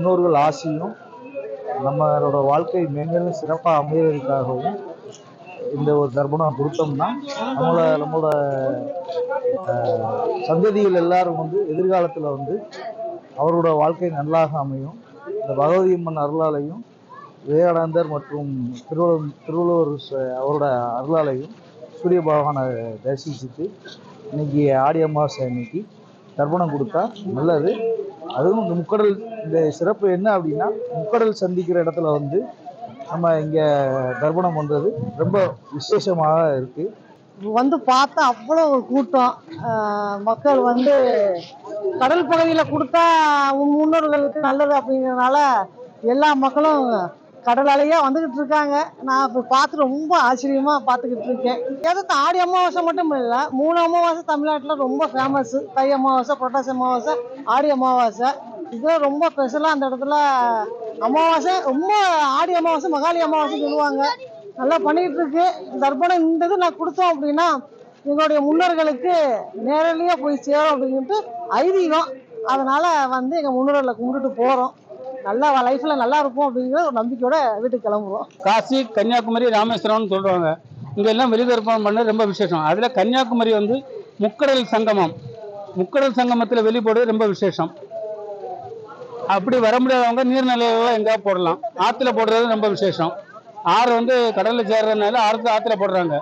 முன்னோர்கள் ஆசையும் நம்மளோட வாழ்க்கை மேலும் சிறப்பாக அமைவதற்காகவும் இந்த ஒரு தர்ப்பணம் கொடுத்தோம்னா நம்மளோட சந்ததிகள் எல்லாரும் எதிர்காலத்தில் அவரோட வாழ்க்கை நல்லாக அமையும். இந்த பகவதி அம்மன் அருளாலையும் விவேகானந்தர் மற்றும் திருவள்ளுவர் அவரோட அருளாலையும் சூரிய பகவானை தரிசிச்சுட்டு இன்னைக்கு ஆடி அமாவாசை இன்னைக்கு தர்ப்பணம் கொடுத்தா நல்லது. அதுவும் இந்த முக்கடல் இந்த சிறப்பு என்ன அப்படின்னா, முக்கடல் சந்திக்கிற இடத்துல நம்ம இங்கே தர்ப்பணம் பண்ணுறது ரொம்ப விசேஷமாக இருக்குது. பார்த்தா அவ்வளோ ஒரு கூட்டம் மக்கள் கடல் பகுதியில் கொடுத்தா முன்னோர்களுக்கு நல்லது அப்படிங்கிறதுனால எல்லா மக்களும் கடல் அலையா வந்துகிட்டு இருக்காங்க. நான் இப்போ பார்த்து ரொம்ப ஆச்சரியமா பார்த்துக்கிட்டு இருக்கேன். ஏதாவது ஆடி அமாவாசை மட்டும் இல்லை, 3 அமாவாசை தமிழ்நாட்டில் ரொம்ப ஃபேமஸ். தை அமாவாசை, புரட்டாசி அமாவாசை, ஆடி அமாவாசை. இதெல்லாம் ரொம்ப ஸ்பெஷலாக அந்த இடத்துல அமாவாசை ரொம்ப ஆடி அமாவாசை மகாலி அமாவாசை சொல்லுவாங்க. நல்லா பண்ணிக்கிட்டு இருக்கு. தர்ப்பணம் இந்த இது நான் கொடுத்தோம் அப்படின்னா எங்களுடைய முன்னோர்களுக்கு நேரடியாக போய் சேரும் அப்படின்ட்டு ஐதீகம். அதனால எங்கள் முன்னோர்களை கும்பிட்டுட்டு போகிறோம். நல்லா லைஃப்ல நல்லா இருக்கும் அப்படிங்கிற ஒரு நம்பிக்கையோட வீட்டுக்கு கிளம்புவோம். காசி, கன்னியாகுமரி, ராமேஸ்வரம்னு சொல்றாங்க. இங்க எல்லாம் வெளிதர்ப்பணம் பண்ண ரொம்ப விசேஷம். அதுல கன்னியாகுமரி முக்கடல் சங்கமம், முக்கடல் சங்கமத்துல வெளிப்படுறது ரொம்ப விசேஷம். அப்படி வர முடியாதவங்க நீர்நிலையில எங்கேயா போடலாம். ஆத்துல போடுறது ரொம்ப விசேஷம். ஆறு கடல்ல சேர்றதுனால ஆத்துல போடுறாங்க.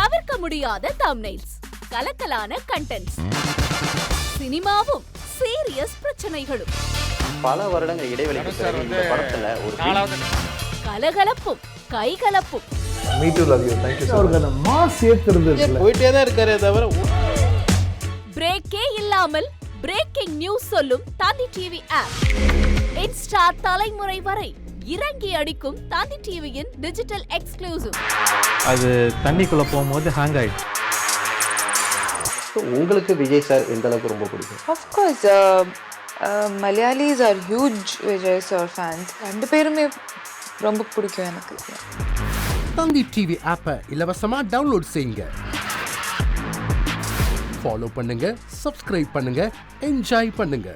தவிர்க்க முடியாத தம்ப்நெயில்ஸ், கலக்கலான கண்டென்ட்ஸ், சினிமாவும் சீரியஸ் பிரச்சனைகளும், பல வருடங்கள் இடைவெளிக்கு பிறகு இந்த படத்துல ஒரு கலகலப்பும் கைகலப்பும், போயிட்டே தான் இருக்காரே தவிர பிரேக்கே இல்லாமல் பிரேக்கிங் நியூஸ் சொல்லும் தந்தி டிவி ஆப். இன்ஸ்டா தலைமுறை வரை இறங்கி அடிக்கும் தந்தி டிவியின் டிஜிட்டல் எக்ஸ்க்ளூசிவ். அது தண்ணிக்குள்ள போகும்போது ஹேங் ஆயிடுச்சு. உங்களுக்கு விஜய் சார் எந்த அளவுக்கு ரொம்ப பிடிக்கும்? Of course, Malayalis are huge Vijay sir fans. ரெண்டு பேருமே ரொம்ப பிடிக்கும் எனக்கு. தந்தி டிவி ஆப்பை இலவசமா டவுன்லோட் செய்யுங்க. ஃபாலோ பண்ணுங்க, சப்ஸ்கிரைப் பண்ணுங்க, என்ஜாய் பண்ணுங்க.